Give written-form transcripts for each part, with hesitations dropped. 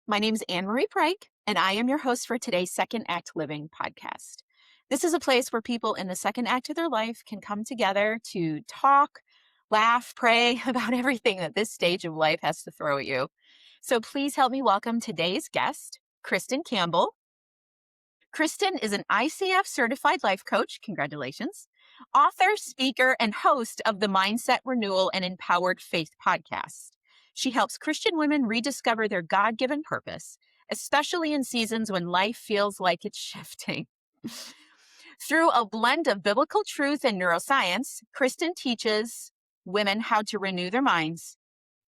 My name is Anne-Marie Pryke, and I am your host for today's Second Act Living podcast. This is a place where people in the second act of their life can come together to talk, laugh, pray about everything that this stage of life has to throw at you. So please help me welcome today's guest, Kristen Campbell. Kristen is an ICF certified life coach, congratulations, author, speaker, and host of the Mindset, Renewal, and Empowered Faith podcast. She helps Christian women rediscover their God-given purpose, especially in seasons when life feels like it's shifting. Through a blend of biblical truth and neuroscience, Kristen teaches women how to renew their minds,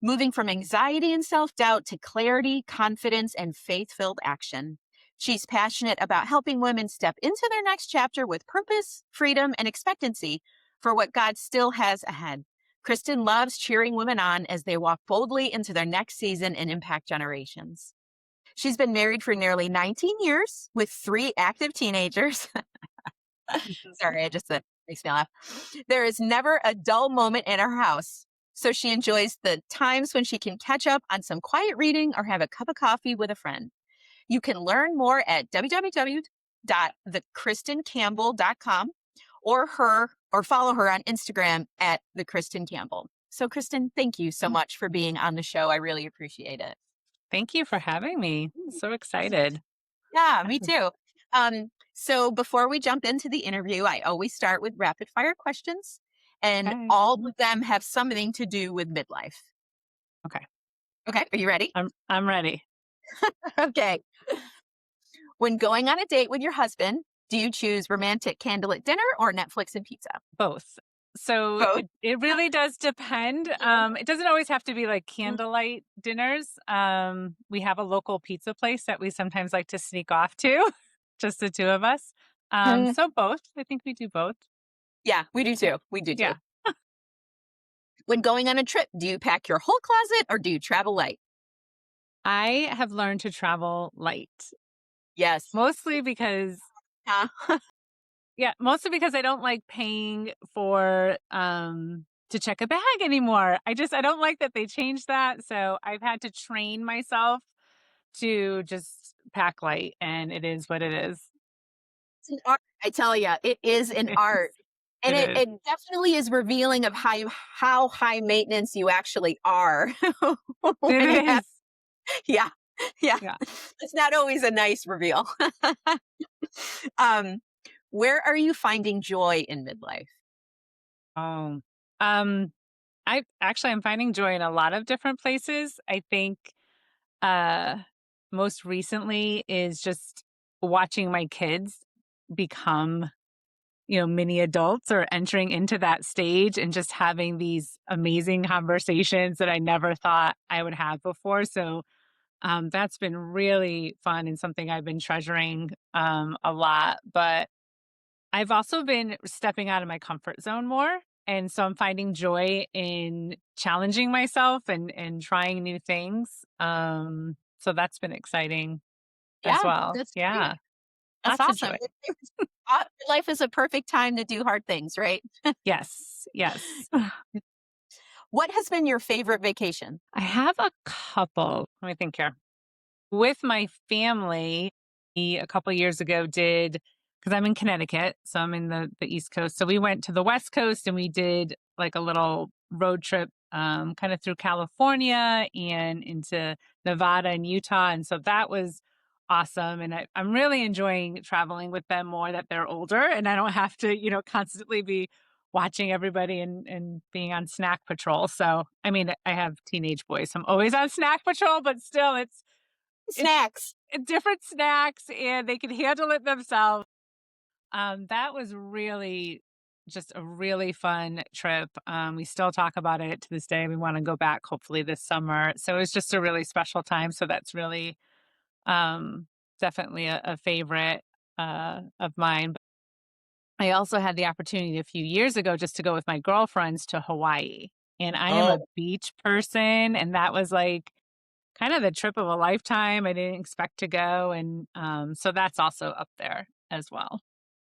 moving from anxiety and self-doubt to clarity, confidence, and faith-filled action. She's passionate about helping women step into their next chapter with purpose, freedom, and expectancy for what God still has ahead. Kristen loves cheering women on as they walk boldly into their next season and impact generations. She's been married for nearly 19 years with 3 active teenagers. Sorry, I just said makes me laugh. There is never a dull moment in her house, so she enjoys the times when she can catch up on some quiet reading or have a cup of coffee with a friend. You can learn more at www.thekristencampbell.com or follow her on Instagram at @thekristencampbell. So Kristen, thank you so much for being on the show. I really appreciate it. Thank you for having me. So excited. Yeah, me too. So before we jump into the interview, I always start with rapid fire questions, and Okay. all of them have something to do with midlife. Okay. Okay, are you ready? I'm ready. Okay. When going on a date with your husband, do you choose romantic candlelit dinner or Netflix and pizza? Both. So Both. it really does depend. It doesn't always have to be like candlelight dinners. We have a local pizza place that we sometimes like to sneak off to, just the two of us. So both. I think we do both. Yeah, we do too. We do too. Yeah. When going on a trip, do you pack your whole closet or do you travel light? I have learned to travel light, Yes. mostly because I don't like paying for to check a bag anymore. I don't like that they changed that. So I've had to train myself to just pack light, and it is what it is. It's an art. I tell you, it is an art. And It it, is. it definitely is revealing of how high maintenance you actually are. It When you have, is. yeah, yeah. Yeah. It's not always a nice reveal. um, where are you finding joy in midlife? Oh. Um I'm finding joy in a lot of different places. I think uh most recently is just watching my kids become mini adults or entering into that stage and just having these amazing conversations that I never thought I would have before. So that's been really fun and something I've been treasuring a lot. But I've also been stepping out of my comfort zone more. And so I'm finding joy in challenging myself and trying new things. So that's been exciting as Yeah, well. that's great. Yeah. That's Lots of awesome. joy. Life is a perfect time to do hard things, right? Yes. Yes. What has been your favorite vacation? I have a couple. Let me think here. With my family, we a couple years ago did, because I'm in Connecticut, so I'm in the East Coast. So we went to the West Coast and we did like a little road trip kind of through California and into Nevada and Utah. And so that was awesome. And I'm really enjoying traveling with them more that they're older and I don't have to, constantly be watching everybody and being on snack patrol. So, I mean, I have teenage boys, so I'm always on snack patrol, but still it's Snacks. different snacks and they can handle it themselves. That was really just a really fun trip. We still talk about it to this day. We want to go back hopefully this summer. So it was just a really special time. So that's really um, definitely a favorite of mine. But I also had the opportunity a few years ago just to go with my girlfriends to Hawaii. And I am a Oh, beach person. And that was like kind of the trip of a lifetime. I didn't expect to go. And so that's also up there as well.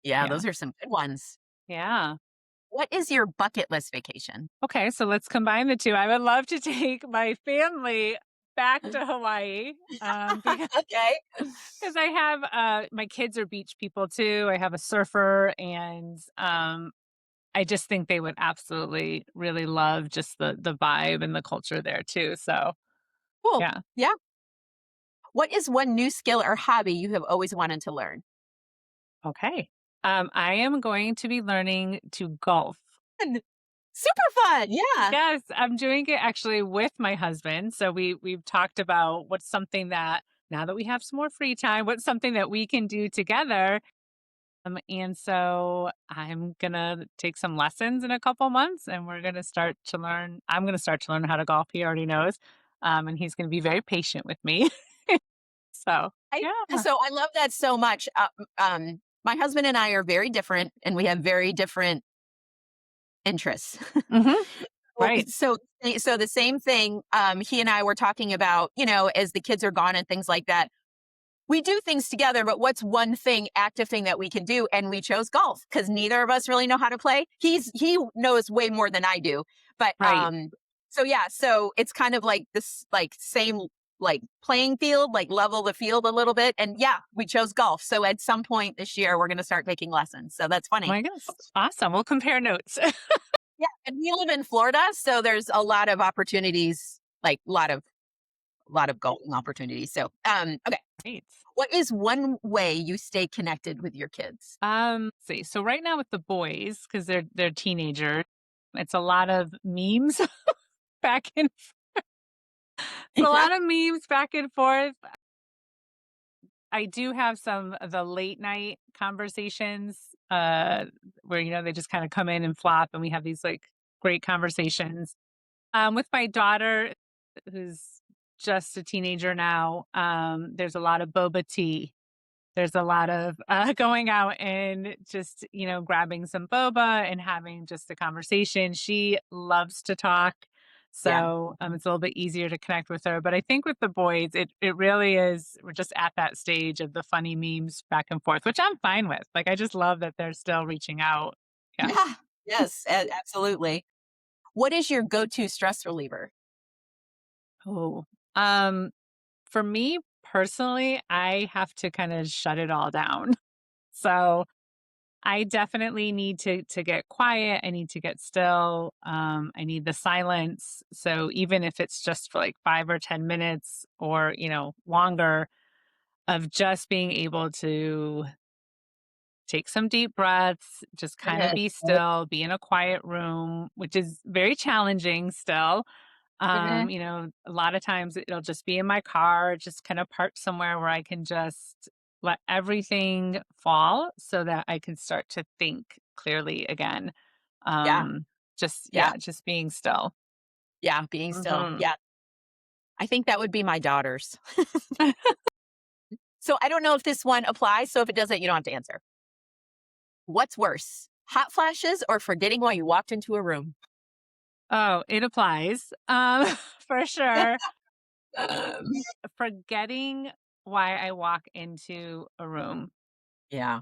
yeah, Yeah. those are some good ones. Yeah. What is your bucket list vacation? Okay. So let's combine the two. I would love to take my family back to Hawaii, because Okay. I have, my kids are beach people too. I have a surfer, and, I just think they would absolutely really love just the vibe and the culture there too, so, Cool. yeah. Yeah. What is one new skill or hobby you have always wanted to learn? Okay. I am going to be learning to golf. Fun. Super fun. Yeah. Yes, I'm doing it actually with my husband. So we've talked about what's something that now that we have some more free time, what's something that we can do together. And so I'm gonna take some lessons in a couple months, and we're gonna start to learn. I'm gonna start to learn how to golf. He already knows, and he's gonna be very patient with me. So I yeah. so I love that so much. My husband and I are very different, and we have very different interests. Hmm. So Right. so the same thing, he and I were talking about, as the kids are gone and things like that. We do things together, but what's one thing, active thing that we can do? And we chose golf because neither of us really know how to play. He knows way more than I do. But Right. so yeah, so it's kind of like this like same like playing field, like level the field a little bit. And yeah, we chose golf. So at some point this year we're gonna start taking lessons. So that's funny. My goodness. Awesome. We'll compare notes. Yeah. And we live in Florida, so there's a lot of opportunities, like a lot of golfing opportunities. So okay. Great. What is one way you stay connected with your kids? Let's see. So right now with the boys, because they're teenagers, it's a lot of memes back and it's a Yeah. lot of memes back and forth. I do have some of the late night conversations, where they just kind of come in and flop, and we have these like great conversations. With my daughter, who's just a teenager now, there's a lot of boba tea. There's a lot of, going out and just, grabbing some boba and having just a conversation. She loves to talk, Yeah. so, it's a little bit easier to connect with her, but I think with the boys, it really is we're just at that stage of the funny memes back and forth, which I'm fine with. Like, I just love that they're still reaching out. Yeah. Yeah. Yes, absolutely. What is your go-to stress reliever? Oh, um, for me personally, I have to kinda shut it all down. So I definitely need to get quiet. I need to get still. I need the silence. So even if it's just for like 5 or 10 minutes or longer, of just being able to take some deep breaths, just kind of Mhm. be still, be in a quiet room, which is very challenging still. Mhm. A lot of times it'll just be in my car, just kind of parked somewhere where I can just let everything fall so that I can start to think clearly again. Yeah. Um, just Yeah. yeah, just being still. Yeah, being still. Hmm. Yeah. I think that would be my daughters. So I don't know if this one applies, so if it doesn't, you don't have to answer. What's worse? Hot flashes or forgetting why you walked into a room? Oh, it applies. For sure. Forgetting why I walk into a room. Yeah.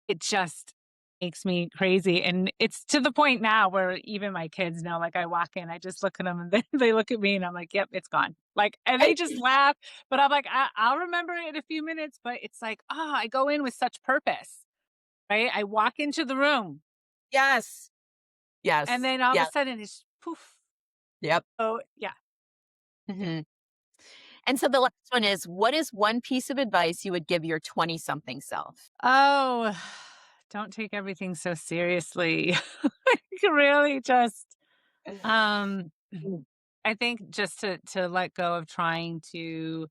It just makes me crazy, and it's to the point now where even my kids know, like, I walk in, I just look at them and they look at me, and I'm like, "Yep, it's gone." Like, and they Right? just laugh, but I'm like, I'll remember it in a few minutes," but it's like, I go in with such purpose, right? I walk into the room, Yes. and Yes. then all of a Yeah. sudden it's poof. Yep. Oh, yeah. Mhm. And so the last one is, what is one piece of advice you would give your 20 something self? Oh, don't take everything so seriously. Like, really just, um I think just to let go of trying to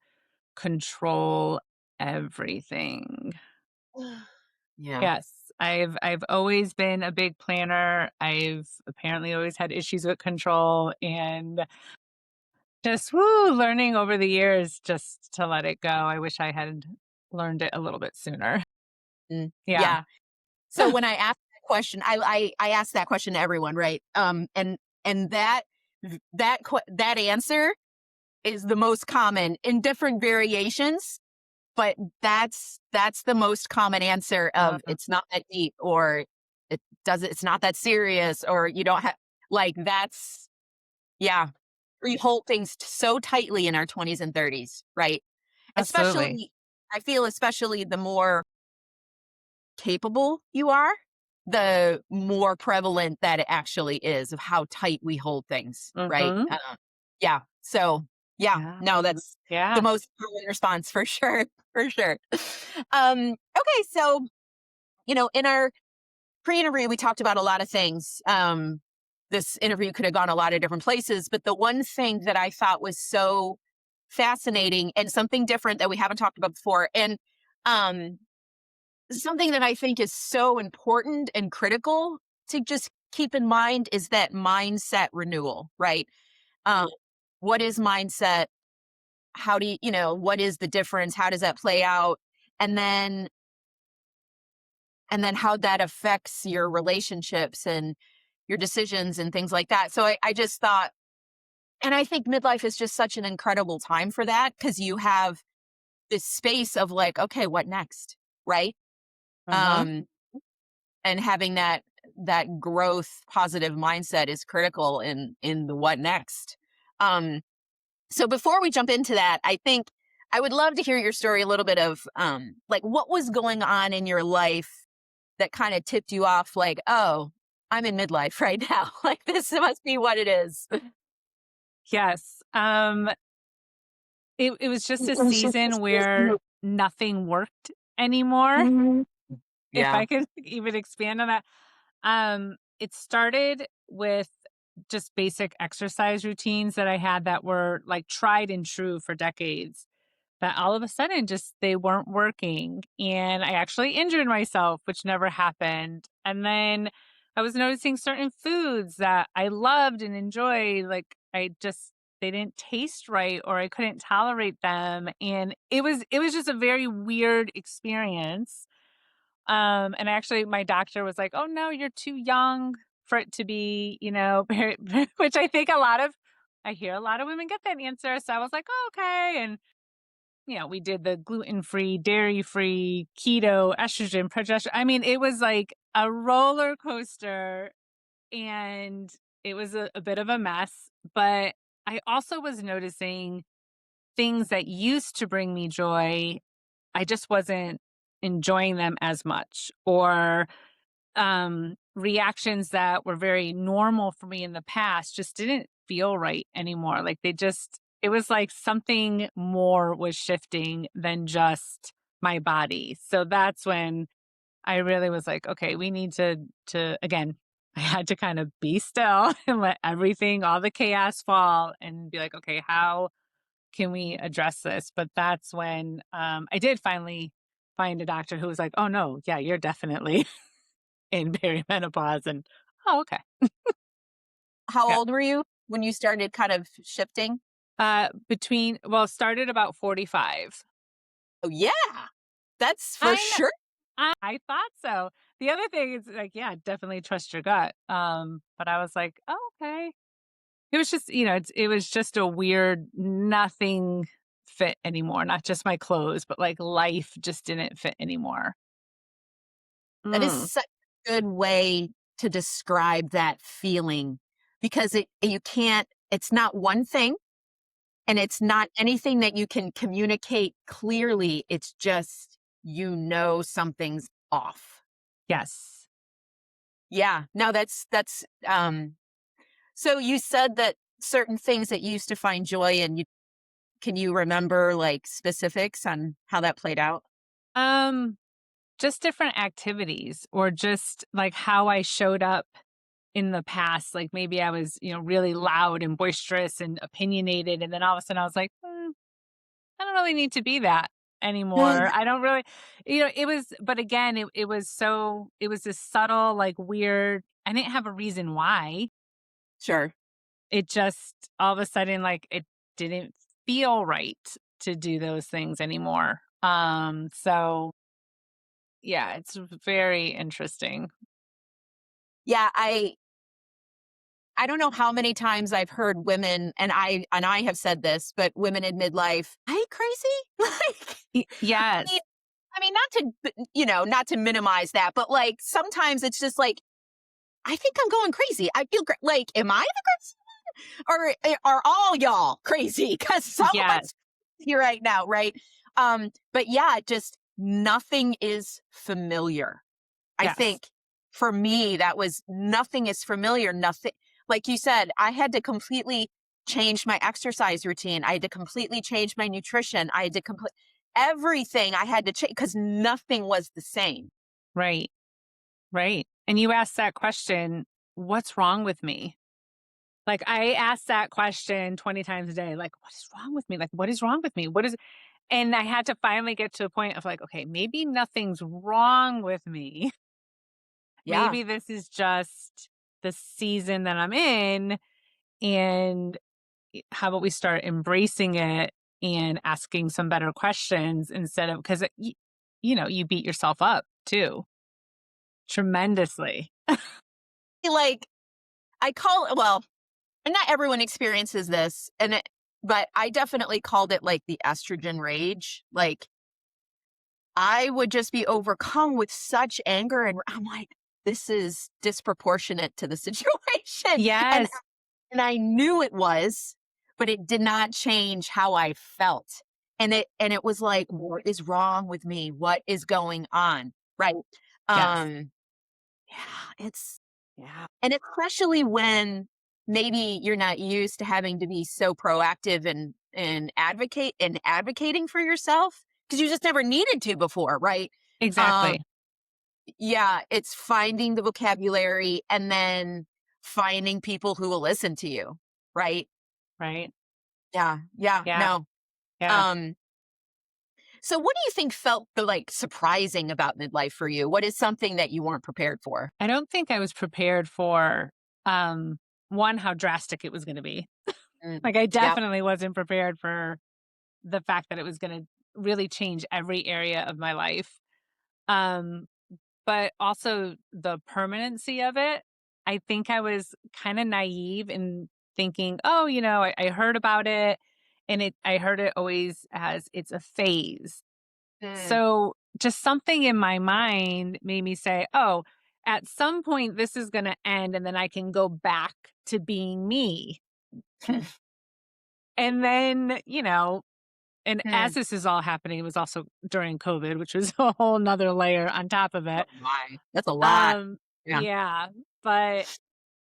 control everything. Yeah. Yes, I've always been a big planner. I've apparently always had issues with control, and just learning over the years just to let it go. I wish I had learned it a little bit sooner. Mm. Yeah. Yeah. So when I ask that question, I ask that question to everyone, right? And that answer is the most common in different variations, but that's the most common answer of Mhm. it's not that deep or it's not that serious or you don't have like that's yeah. we hold things so tightly in our 20s and 30s, right? Absolutely. Especially, I feel especially the more capable you are, the more prevalent that it actually is of how tight we hold things, right? Hmm. Yeah. So, yeah, Yeah. no, that's the Yeah. most common response for sure. For sure. Okay. So, in our pre-interview, we talked about a lot of things. This interview could have gone a lot of different places, but the one thing that I thought was so fascinating and something different that we haven't talked about before, and um, something that I think is so important and critical to just keep in mind is that mindset renewal, right? Um, what is mindset? How do what is the difference? How does that play out? And then how that affects your relationships and your decisions and things like that. So I just thought, and I think midlife is just such an incredible time for that because you have this space of like, okay, what next? Right. Uh-huh. Um, and having that growth positive mindset is critical in the what next. Um, so before we jump into that, I think I would love to hear your story a little bit of like what was going on in your life that kind of tipped you off like, oh, I'm in midlife right now. Like this must be what it is. Yes. It was just a season where nothing worked anymore, if Yeah. I could even expand on that. It started with just basic exercise routines that I had that were like tried and true for decades. That all of a sudden just they weren't working. And I actually injured myself, which never happened. And then I was noticing certain foods that I loved and enjoyed. Like they didn't taste right or I couldn't tolerate them. And it was just a very weird experience. And actually my doctor was like, "Oh no, you're too young for it to be, very," which I hear a lot of women get that answer. So I was like, oh, okay. And we did the gluten-free, dairy-free, keto, estrogen, progesterone. I mean, it was like a roller coaster and it was a bit of a mess. But I also was noticing things that used to bring me joy. I just wasn't enjoying them as much, or reactions that were very normal for me in the past just didn't feel right anymore. Like it was like something more was shifting than just my body. So that's when I really was like, okay, we need to again, I had to kind of be still and let everything, all the chaos fall and be like, okay, how can we address this? But that's when I did finally find a doctor who was like, oh no, yeah, you're definitely in perimenopause. And oh, okay. How Yeah. old were you when you started kind of shifting? Started about 45. Oh yeah, that's for I sure. I thought so. The other thing is like, yeah, definitely trust your gut. But I was like, oh, okay. It was just, it was just a weird nothing fit anymore. Not just my clothes, but like life just didn't fit anymore. That is Mm. such a good way to describe that feeling because you can't. It's not one thing. And it's not anything that you can communicate clearly. It's just, something's off. Yes. Yeah. No, so you said that certain things that you used to find joy in, can you remember like specifics on how that played out? Um, just different activities or just like how I showed up in the past. Like maybe I was, really loud and boisterous and opinionated. And then all of a sudden I was like, I don't really need to be that anymore. I don't really, but again, it was this subtle, like weird, I didn't have a reason why. Sure. It just all of a sudden, like it didn't feel right to do those things anymore. So yeah, it's very interesting. Yeah, I don't know how many times I've heard women, and I have said this, but women in midlife, "Are you crazy?" Like, I mean, Yes. not to minimize that, but like sometimes it's just like, I think I'm going crazy. I feel like, am I the crazy? are all y'all crazy? Because Yes. someone's here right now, right? But yeah, just nothing is familiar. I Yes. think for me, that was nothing is familiar. Nothing, like you said, I had to completely change my exercise routine. I had to completely change my nutrition. I had to complete everything I had to change because nothing was the same. Right. Right. And you asked that question, what's wrong with me? Like I ask that question 20 times a day. Like, what is wrong with me? Like, what is wrong with me? What is And I had to finally get to a point of like, okay, maybe nothing's wrong with me. Yeah. Maybe this is just the season that I'm in. And how about we start embracing it and asking some better questions instead of because, you beat yourself up too tremendously. Like I call it, well, and not everyone experiences this, but I definitely called it like the estrogen rage. Like I would just be overcome with such anger, and I'm like, this is disproportionate to the situation. And Yes, and I knew it was, but it did not change how I felt. And it was like, what is wrong with me? What is going on? Right. yes, Um, yeah, yeah. And especially when maybe you're not used to having to be so proactive and advocating for yourself because you just never needed to before, right? Um, exactly. yeah, it's finding the vocabulary and then finding people who will listen to you, right? Right. Yeah, yeah, Yeah. no. Yeah. Um, so what do you think felt the like surprising about midlife for you? What is something that you weren't prepared for? I don't think I was prepared for, um, one, how drastic it was going to be. Mm, Like, I yeah. definitely wasn't prepared for the fact that it was going to really change every area of my life. Um, but also the permanency of it. I think I was kind of naive in thinking, oh, I heard about it and I heard it always as it's a phase. Mm. So just something in my mind made me say, oh, at some point this is going to end and then I can go back to being me. And then, and as Hmm. this is all happening, it was also during COVID, which was a whole nother layer on top of Oh it. my, that's a lot. Yeah. Yeah, but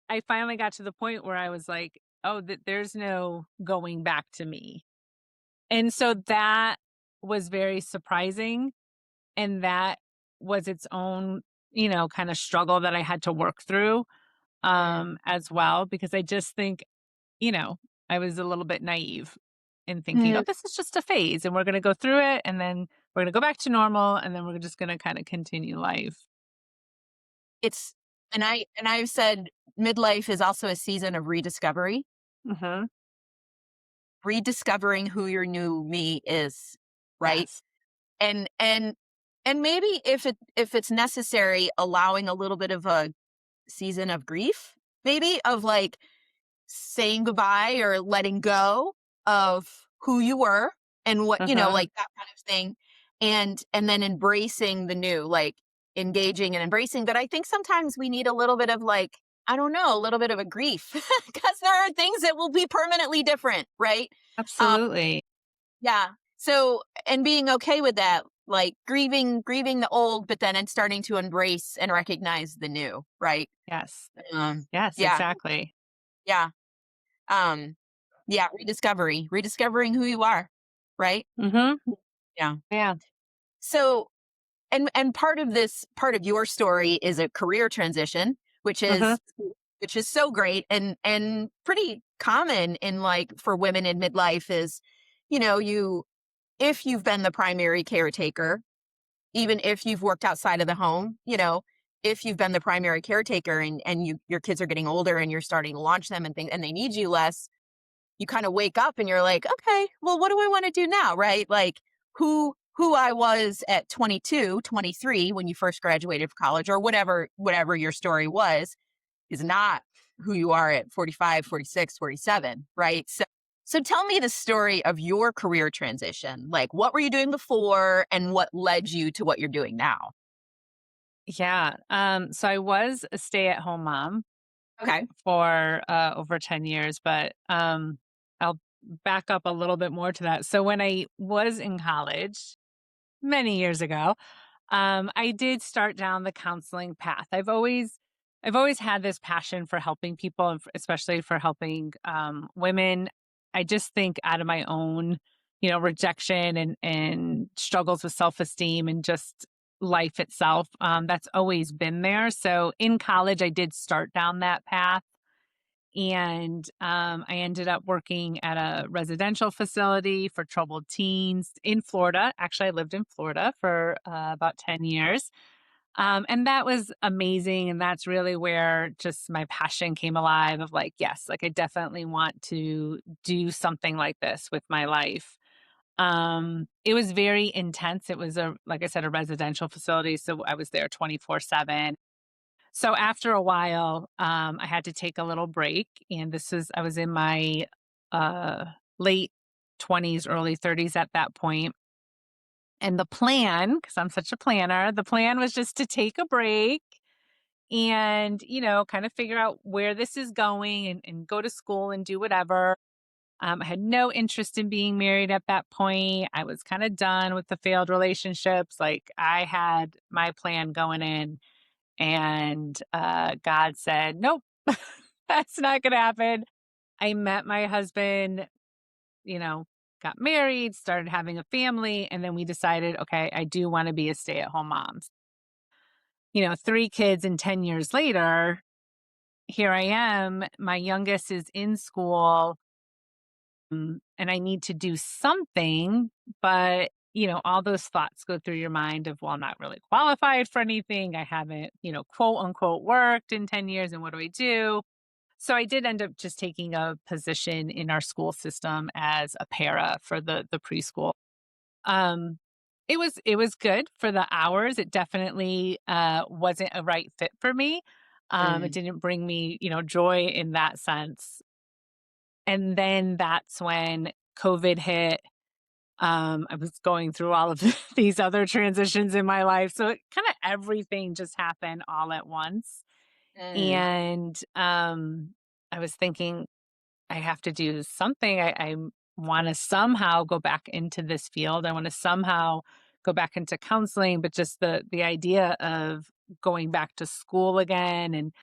I finally got to the point where I was like, oh, there's no going back to me. And so that was very surprising. And that was its own, kind of struggle that I had to work through Mm. as well, because I just think, you know, I was a little bit naive in thinking, oh, Mm. this is just a phase and we're going to go through it and then we're going to go back to normal and then we're just going to kind of continue life. It's and I've said midlife is also a season of rediscovery, Hmm. rediscovering who your new me is, right? Yes. And maybe if it's necessary, allowing a little bit of a season of grief, maybe of like saying goodbye or letting go of who you were and what, Uh-huh. like that kind of thing. And then embracing the new, like engaging and embracing. But I think sometimes we need a little bit of like, I don't know, a little bit of a grief because there are things that will be permanently different, right? Um, Absolutely. yeah. So and being okay with that, like grieving the old, but then and starting to embrace and recognize the new, right? Yes. Um, Yes, yeah, exactly. yeah. Um, yeah, rediscovering who you are, right? Mhm. Yeah. Yeah. So, and part of your story is a career transition, Mhm. which is so great and pretty common in like for women in midlife is, you if you've been the primary caretaker, even if you've worked outside of the home, if you've been the primary caretaker and your kids are getting older and you're starting to launch them and things and they need you less, you kind of wake up and you're like, okay, well, what do I want to do now? Right. Like who I was at 22, 23 when you first graduated from college or whatever your story was is not who you are at 45, 46, 47. Right. So tell me the story of your career transition. Like what were you doing before and what led you to what you're doing now? Yeah. So I was a stay-at-home mom. Okay. for over 10 years, but I'll back up a little bit more to that. So when I was in college many years ago, I did start down the counseling path. I've always had this passion for helping people, and especially for helping women. I just think out of my own, rejection and struggles with self esteem and just life itself, that's always been there. So in college, I did start down that path. And I ended up working at a residential facility for troubled teens in Florida. Actually, I lived in Florida for about 10 years. And that was amazing. And that's really where just my passion came alive of like, yes, like I definitely want to do something like this with my life. It was very intense. It was like I said, a residential facility. So I was there 24/7. So after a while, I had to take a little break, and I was in my late 20s, early 30s at that point. And the plan, because I'm such a planner, the plan was just to take a break and, kind of figure out where this is going and go to school and do whatever. I had no interest in being married at that point. I was kind of done with the failed relationships. Like I had my plan going in, and God said, nope, that's not going to happen. I met my husband, you know, got married, started having a family, and then we decided, okay, I do want to be a stay at home mom. 3 kids and 10 years later, here I am. My youngest is in school, and I need to do something, but all those thoughts go through your mind of, well, I'm not really qualified for anything. I haven't, quote unquote, worked in 10 years. And what do I do? So I did end up just taking a position in our school system as a para for the preschool. Um, it was good for the hours. It definitely wasn't a right fit for me. It Mm. didn't bring me, joy in that sense. And then that's when COVID hit. I was going through all of these other transitions in my life. So it kind of everything just happened all at once. Mm. And I was thinking, I have to do something. I want to somehow go back into this field. I want to somehow go back into counseling, but just the idea of going back to school again and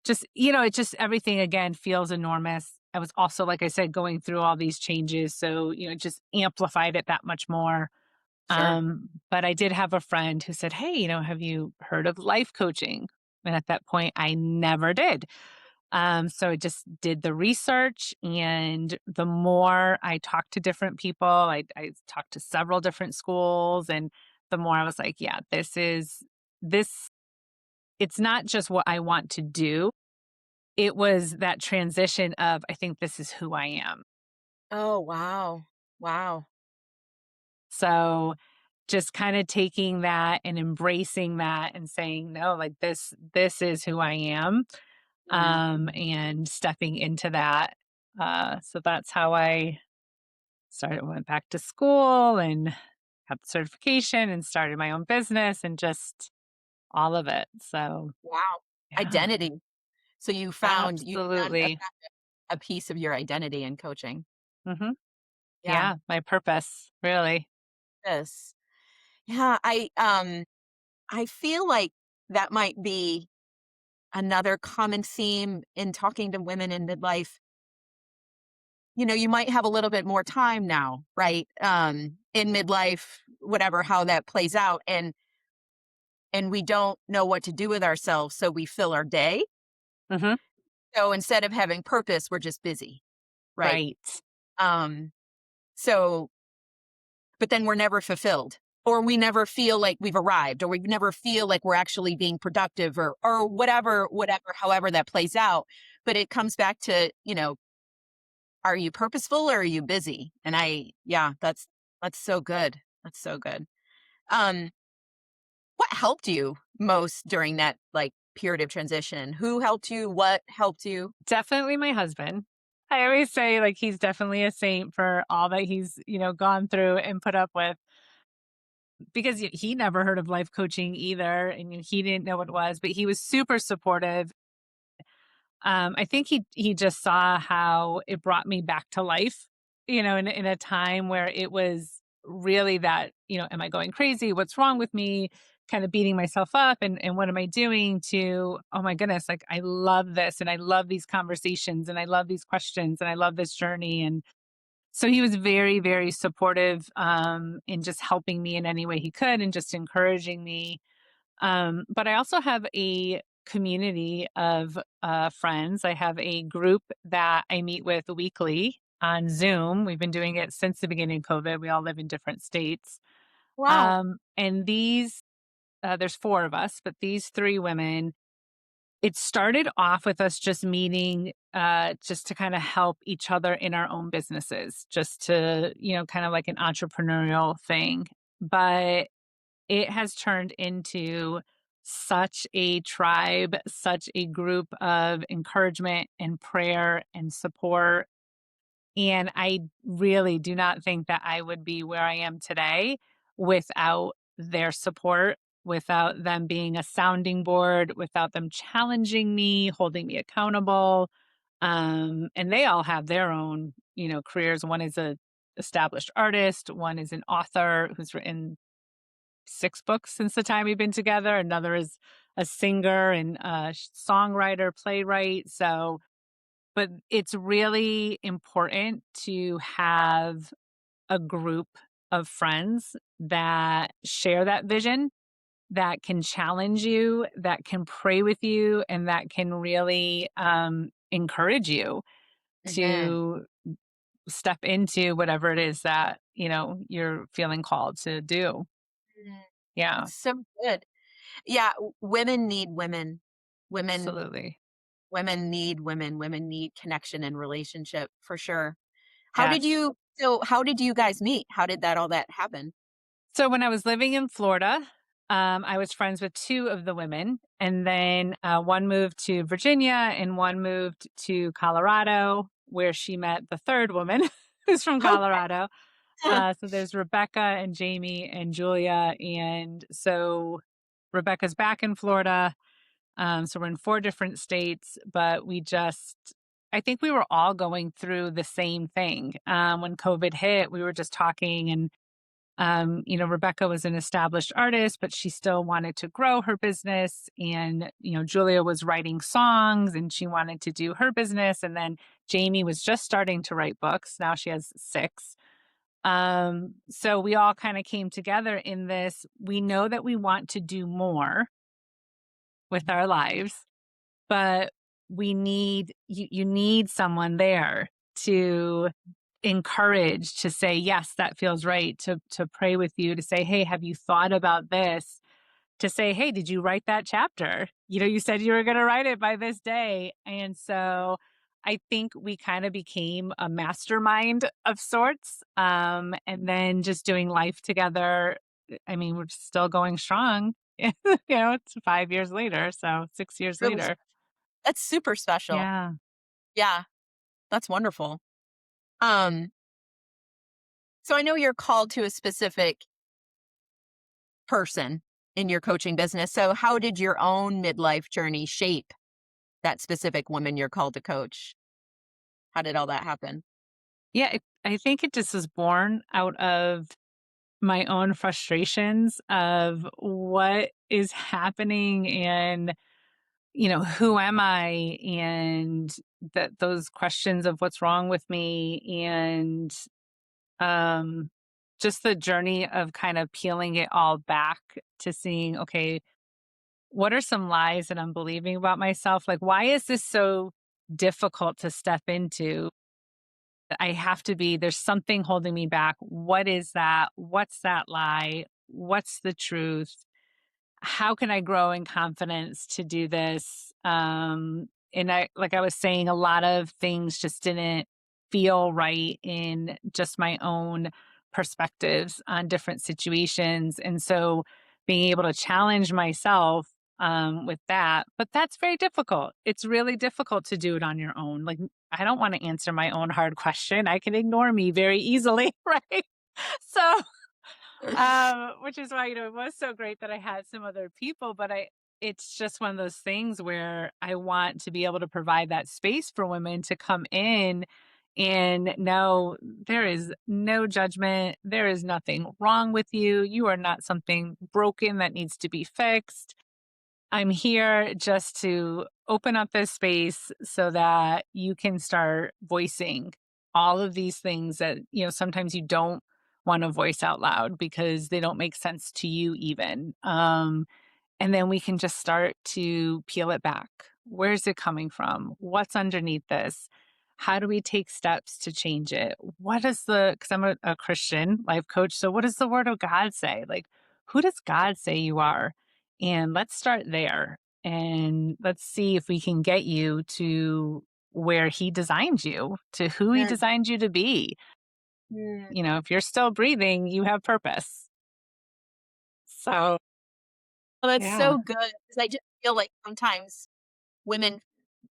just, it just everything again feels enormous. I was also, like I said, going through all these changes. So, it just amplified it that much more. Sure. But I did have a friend who said, hey, have you heard of life coaching? And at that point, I never did. So I just did the research, and the more I talked to different people, I talked to several different schools, and the more I was like, yeah, this. It's not just what I want to do. It was that transition of, I think this is who I am. Oh, wow. Wow. So just kind of taking that and embracing that and saying, no, like this is who I am. Mm. And stepping into that. So that's how I went back to school and got the certification and started my own business and just all of it. So Wow. yeah, Identity. So you found absolutely. a piece of your identity in coaching. Hmm. Yeah. Yeah, my purpose, really. Yes. Yeah, I feel like that might be another common theme in talking to women in midlife. You might have a little bit more time now, right? In midlife, whatever how that plays out, and we don't know what to do with ourselves, so we fill our day. Hmm. So instead of having purpose, we're just busy, right? Right. Um, so but then we're never fulfilled, or we never feel like we've arrived, or we never feel like we're actually being productive, or whatever, however that plays out. But it comes back to, are you purposeful or are you busy? And yeah, that's so good. That's so good. Um, what helped you most during that like period of transition? Who helped you? What helped you? Definitely my husband. I always say like he's definitely a saint for all that he's, gone through and put up with, because he never heard of life coaching either, and he didn't know what it was, but he was super supportive. I think he just saw how it brought me back to life, in a time where it was really that, am I going crazy? What's wrong with me? Kind of beating myself up and what am I doing to, oh my goodness, like I love this and I love these conversations and I love these questions and I love this journey. And so he was very, very supportive in just helping me in any way he could and just encouraging me. But I also have a community of friends. I have a group that I meet with weekly on Zoom. We've been doing it since the beginning of COVID. We all live in different states. Wow. And there's four of us, but these three women, it started off with us just meeting just to kind of help each other in our own businesses, just to, kind of like an entrepreneurial thing. But it has turned into such a tribe, such a group of encouragement and prayer and support. And I really do not think that I would be where I am today without their support, without them being a sounding board, without them challenging me, holding me accountable. And they all have their own, careers. One is a established artist, one is an author who's written 6 books since the time we've been together. Another is a singer and a songwriter, playwright. So, but it's really important to have a group of friends that share that vision, that can challenge you, that can pray with you, and that can really encourage you Mhm. to step into whatever it is that, you're feeling called to do. Mhm. Yeah, That's so good. Yeah, women need women. Women absolutely. women need women. Women need connection and relationship for sure. Yes. How did you guys meet? How did that all that happen? So when I was living in Florida, I was friends with two of the women, and then one moved to Virginia and one moved to Colorado, where she met the third woman who's from Colorado. Okay. So there's Rebecca and Jamie and Julia. And so Rebecca's back in Florida. So we're in four different states, but I think we were all going through the same thing. When COVID hit, we were just talking and Rebecca was an established artist, but she still wanted to grow her business. And, Julia was writing songs and she wanted to do her business. And then Jamie was just starting to write books. Now she has six. So we all kind of came together in this. We know that we want to do more with our lives, but you need someone there to encourage, to say yes, that feels right, to pray with you, to say, hey, have you thought about this, to say, hey, did you write that chapter? You said you were going to write it by this day. And so I think we kind of became a mastermind of sorts, and then just doing life together. I mean, we're still going strong. It's 5 years later, so 6 years Really later. that's super special. Yeah. Yeah, that's wonderful. Um, so I know you're called to a specific person in your coaching business. So how did your own midlife journey shape that specific woman you're called to coach? How did all that happen? Yeah, I think it just was born out of my own frustrations of what is happening and, who am I? And that those questions of what's wrong with me and um just the journey of kind of peeling it all back to seeing, okay, what are some lies that I'm believing about myself? Like, why is this so difficult to step into? There's something holding me back. What is that? What's that lie? What's the truth? How can I grow in confidence to do this? And like I was saying, a lot of things just didn't feel right in just my own perspectives on different situations. And so being able to challenge myself with that, but that's very difficult. It's really difficult to do it on your own. Like, I don't want to answer my own hard question. I can ignore me very easily, right? So which is why, it was so great that I had some other people, but it's just one of those things where I want to be able to provide that space for women to come in and know there is no judgment. There is nothing wrong with you. You are not something broken that needs to be fixed. I'm here just to open up this space so that you can start voicing all of these things that, sometimes you don't want to voice out loud because they don't make sense to you even. And then we can just start to peel it back. Where's it coming from? What's underneath this? How do we take steps to change it? Because I'm a Christian life coach. So, what does the word of God say? Like, who does God say you are? And let's start there. And let's see if we can get you to where He designed you, to who He Mm, designed you to be. mm. If you're still breathing, you have purpose. So, Well, that's yeah, so good, 'cause I just feel like sometimes women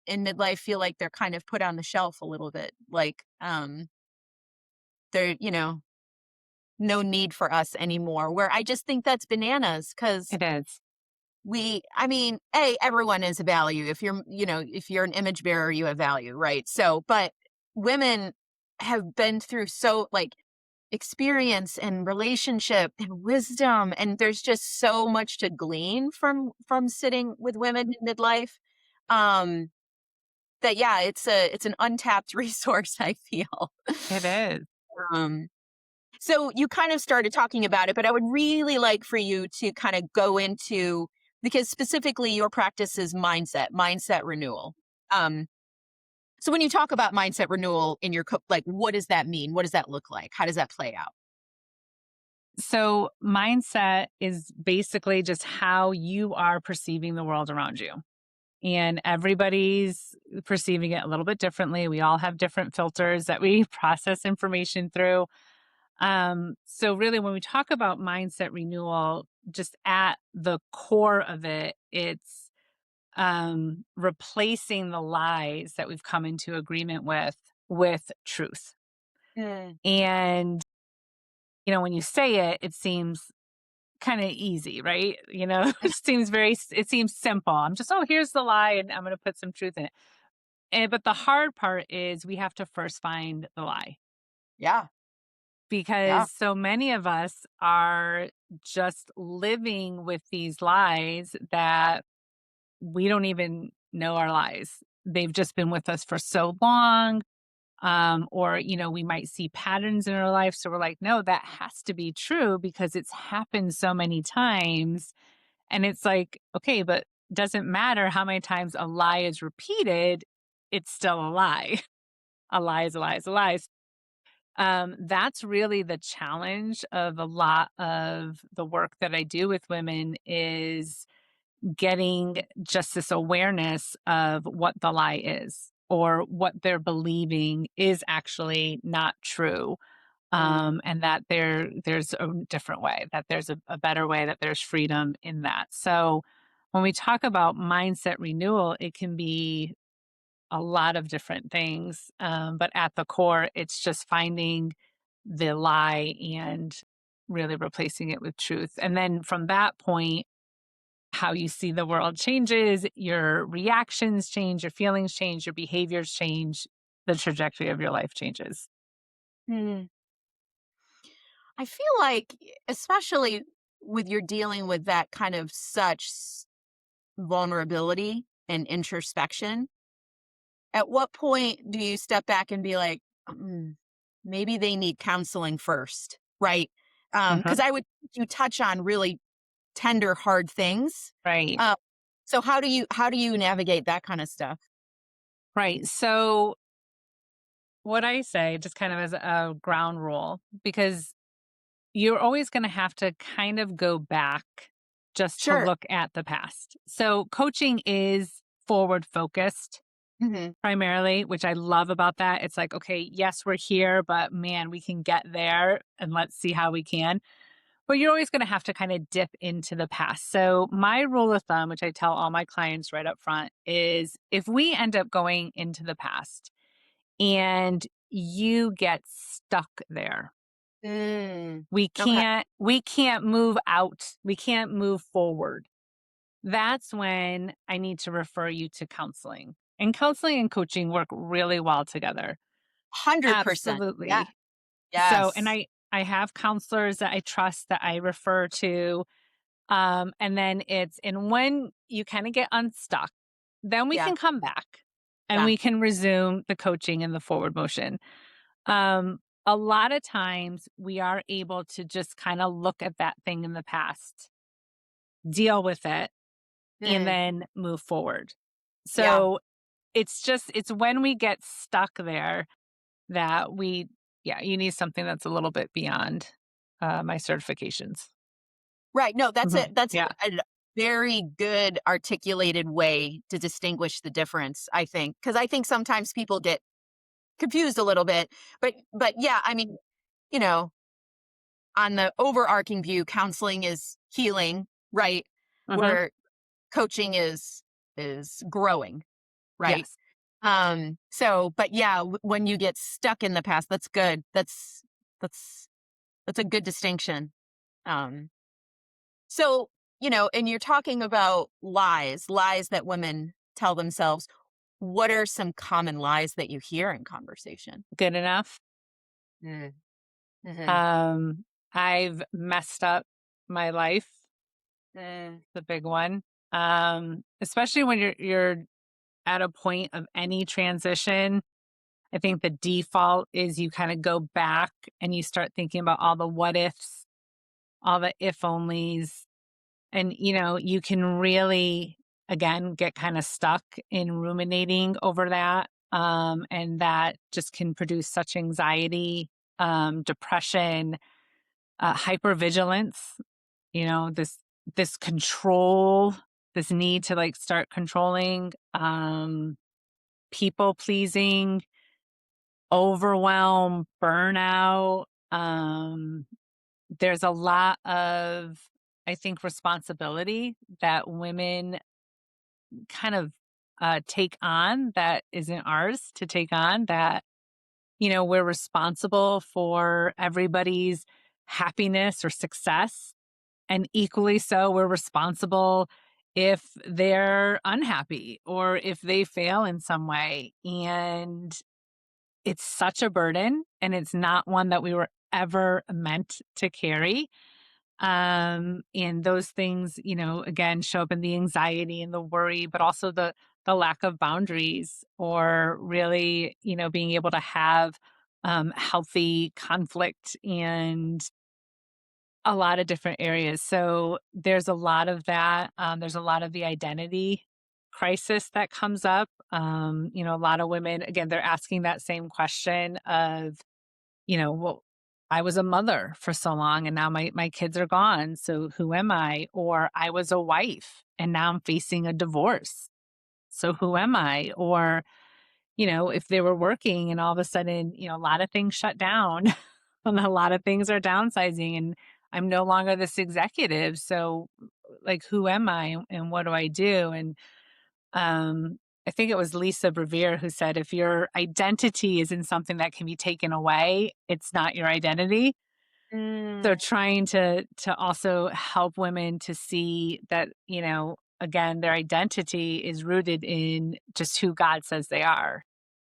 in midlife feel like they're kind of put on the shelf a little bit, like, they're, no need for us anymore, where I just think that's bananas. Because it is. I mean, everyone is a value. If you're an image bearer, you have value, right? So, but women have been through so, like, experience and relationship and wisdom, and there's just so much to glean from sitting with women in midlife. Um, that yeah, it's an untapped resource, I feel. It is. Um, so you kind of started talking about it, but I would really like for you to kind of go into, because specifically your practice is mindset renewal. Um, so when you talk about mindset renewal in your like, what does that mean? What does that look like? How does that play out? So, mindset is basically just how you are perceiving the world around you. And everybody's perceiving it a little bit differently. We all have different filters that we process information through. So, really, when we talk about mindset renewal, just at the core of it, it's replacing the lies that we've come into agreement with truth. Mm, And, when you say it, it seems kind of easy, right? It seems simple. I'm just, oh, here's the lie and I'm going to put some truth in it. But the hard part is we have to first find the lie yeah, yeah. because so many of us are just living with these lies that we don't even know are lies. They've just been with us for so long. Or, we might see patterns in our life. So we're like, no, that has to be true because it's happened so many times. And it's like, okay, but doesn't matter how many times a lie is repeated, it's still a lie. A lie is a lie is a lie. That's really the challenge of a lot of the work that I do with women is getting just this awareness of what the lie is or what they're believing is actually not true. Mm, And that there's a different way, that there's a better way, that there's freedom in that. So when we talk about mindset renewal, it can be a lot of different things. But at the core, it's just finding the lie and really replacing it with truth. And then from that point, how you see the world changes, your reactions change, your feelings change, your behaviors change, the trajectory of your life changes. mm. I feel like, especially with you're dealing with that kind of vulnerability and introspection, at what point do you step back and be like, "Mm, maybe they need counseling first," right? Mhm. Because I would you touch on really tender, hard things. Right. Uh, so how do you navigate that kind of stuff? Right. So, what I say, just kind of as a ground rule, because you're always going to have to kind of go back just to Sure. look at the past. So, coaching is forward focused Hmm. primarily, which I love about that. It's like, okay, yes, we're here, but man, we can get there and let's see how we can. But you're always going to have to kind of dip into the past. So, my rule of thumb, which I tell all my clients right up front, is if we end up going into the past and you get stuck there, Mm, we okay. can't we can't move out. We can't move forward. that's when I need to refer you to counseling. And counseling and coaching work really well together. 100%. Yeah. Absolutely. So, and Yes. I have counselors that I trust that I refer to. And then and when you kind of get unstuck, then we Yeah. can come back and Yeah. we can resume the coaching and the forward motion. A lot of times we are able to just kind of look at that thing in the past, deal with it, and Mm, then move forward. yeah. So it's when we get stuck there that yeah, you need something that's a little bit beyond my certifications. Right. No, that's Mhm. it. That's Yeah. a very good articulated way to distinguish the difference, I think. Because I think sometimes people get confused a little bit. But yeah, I mean, you know, on the overarching view, counseling is healing, right? Hmm. Where coaching is growing, right? Yes. So but yeah, when you get stuck in the past, that's good. That's that's a good distinction. Um so, and you're talking about lies that women tell themselves. What are some common lies that you hear in conversation? Good enough. Mm, mhm, Um, I've messed up my life, mm, the big one. Especially when you're at a point of any transition. I think the default is you kind of go back and you start thinking about all the what ifs, all the if onlys, and you can really again get kind of stuck in ruminating over that. And that just can produce such anxiety, depression, hypervigilance, this control, this need to like start controlling, people pleasing, overwhelm, burnout. There's a lot of, I think, responsibility that women kind of take on that isn't ours to take on, that, we're responsible for everybody's happiness or success. And equally so, we're responsible if they're unhappy or if they fail in some way. And it's such a burden, and it's not one that we were ever meant to carry. And those things, again, show up in the anxiety and the worry, but also the lack of boundaries, or really, being able to have healthy conflict and a lot of different areas. So there's a lot of that. There's a lot of the identity crisis that comes up. A lot of women, again, they're asking that same question of, well, I was a mother for so long and now my kids are gone. So who am I? Or I was a wife and now I'm facing a divorce. So who am I? Or, if they were working and all of a sudden, a lot of things shut down and a lot of things are downsizing and I'm no longer this executive. So like, who am I and what do I do? And I think it was Lisa Brevere who said, if your identity is in something that can be taken away, it's not your identity. So mm, trying to also help women to see that, again, their identity is rooted in just who God says they are.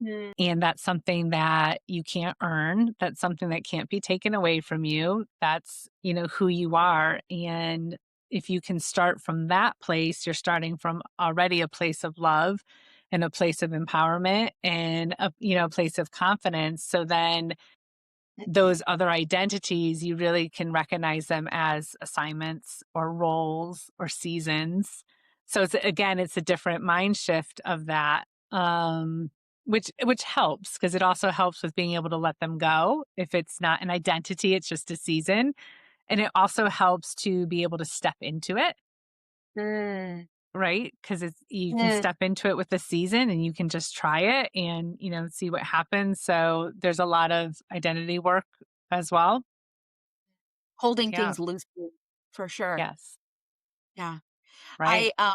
mm, And that's something that you can't earn. That's something that can't be taken away from you. That's, who you are. And if you can start from that place, you're starting from already a place of love and a place of empowerment and a place of confidence. So then those other identities, you really can recognize them as assignments or roles or seasons. So it's a different mind shift of that. Which helps because it also helps with being able to let them go. If it's not an identity, it's just a season. And it also helps to be able to step into it, mm, right? Because you can mm. step into it with the season and you can just try it and, see what happens. So there's a lot of identity work as well. Holding Yeah. things loosely, for sure. Yes. Yeah. Right. I um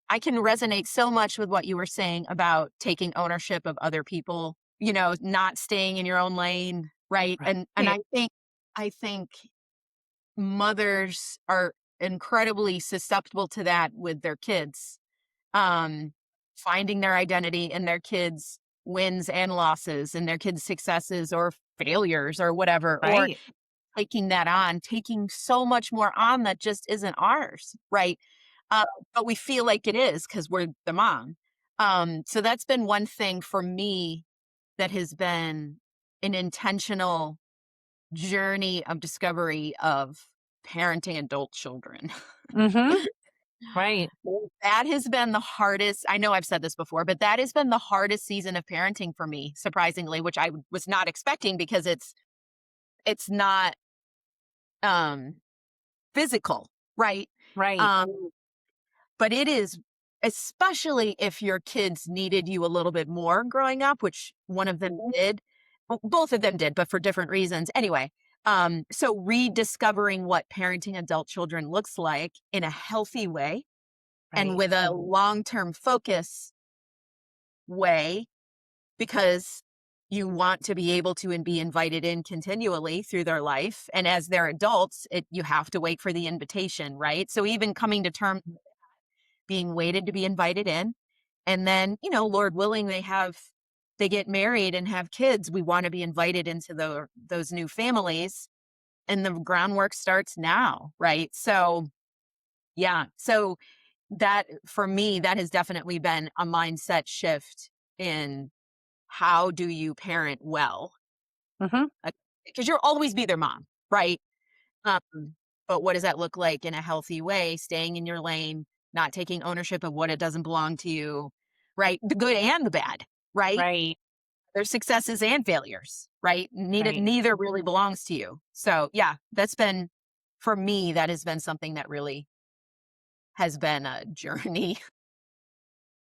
I can resonate so much with what you were saying about taking ownership of other people, not staying in your own lane, right? And Right. I think mothers are incredibly susceptible to that with their kids. Um, Finding their identity in their kids' wins and losses and their kids' successes or failures or whatever, or Right. taking that on, taking so much more on that just isn't ours, right? Uh, but we feel like it is because we're the mom. So that's been one thing for me that has been an intentional journey of discovery of parenting adult children. Mhm. Right. That has been the hardest. I know I've said this before, but that has been the hardest season of parenting for me, surprisingly, which I was not expecting because it's not um physical, right? Right. Um but it is, especially if your kids needed you a little bit more growing up, which one of them did. Well, both of them did, but for different reasons. Anyway, so rediscovering what parenting adult children looks like in a healthy way and Right. with a long-term focus way, because you want to be able to and be invited in continually through their life. And as they're adults, you have to wait for the invitation, right? So even coming to terms with being waited to be invited in. And then, Lord willing, they get married and have kids. We want to be invited into those new families. And the groundwork starts now, right? So, yeah. So that for me, that has definitely been a mindset shift in how do you parent well? Mhm. Because you'll always be their mom, right? Um, but what does that look like in a healthy way? Staying in your lane, not taking ownership of what it doesn't belong to you, right? The good and the bad, right? Right. There's successes and failures, right? Right. Neither really belongs to you. So yeah, that's been for me. That has been something that really has been a journey.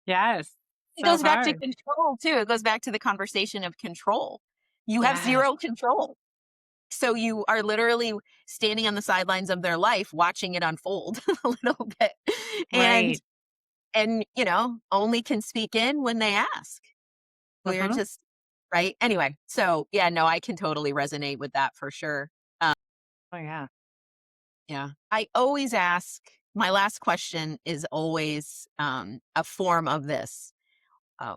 Yes. It So goes back to hard. control too. It goes back to the conversation of control. You have Yes. zero control. So you are literally standing on the sidelines of their life watching it unfold a little bit. And Right. only can speak in when they ask. We're Mhm. just right. Anyway, so yeah, no, I can totally resonate with that for sure. Um, Oh, yeah. yeah. I always ask, my last question is always a form of this.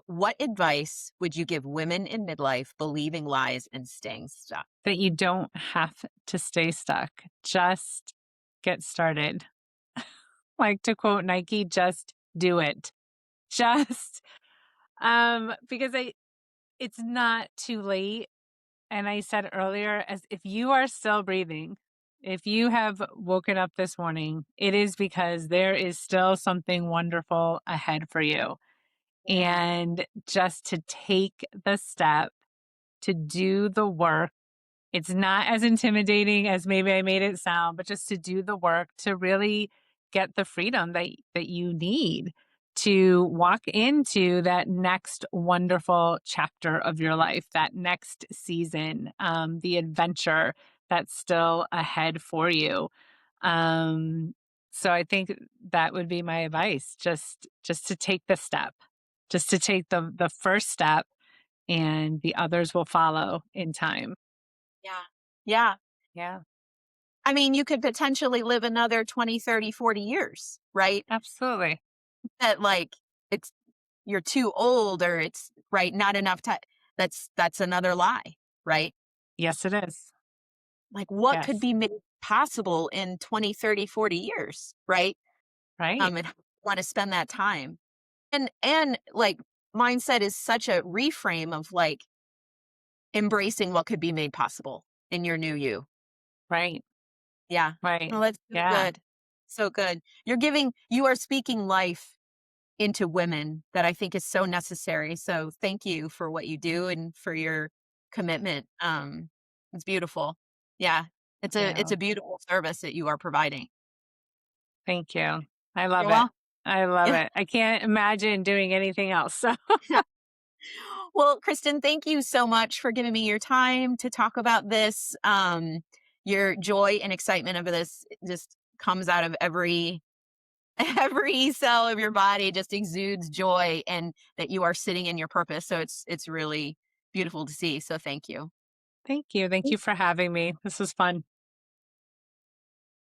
What advice would you give women in midlife believing lies and staying stuck? That you don't have to stay stuck. Just get started. Like to quote Nike, just do it. Just because it's not too late. And I said earlier, as if you are still breathing, if you have woken up this morning, it is because there is still something wonderful ahead for you. Yeah. And just to take the step to do the work. It's not as intimidating as maybe I made it sound, but just to do the work to really get the freedom that you need to walk into that next wonderful chapter of your life, that next season, the adventure that's still ahead for you. Um, so I think that would be my advice, just to take the step, just to take the first step, and the others will follow in time. Yeah. Yeah. Yeah, I mean, you could potentially live another 20, 30, 40 years, right? absolutely. That like it's you're too old or it's right, not enough time. That's another lie, right? Yes, it is. Like what could Yes. be made possible in 20, 30, 40 years, right? Right. And want to spend that time. And like mindset is such a reframe of like embracing what could be made possible in your new you. Right. Yeah. Right. Well, that's so Yeah. good. So good. You are speaking life into women that I think is so necessary. So thank you for what you do and for your commitment. It's beautiful. Yeah. It's Yeah. a beautiful service that you are providing. Thank you. I love You're it. welcome. I love Yeah. it. I can't imagine doing anything else. So Well, Kristen, thank you so much for giving me your time to talk about this. Your joy and excitement of this just comes out of every every cell of your body just exudes joy and that you are sitting in your purpose. So it's really beautiful to see. So thank you. thank you. Thank you for having me. This was fun.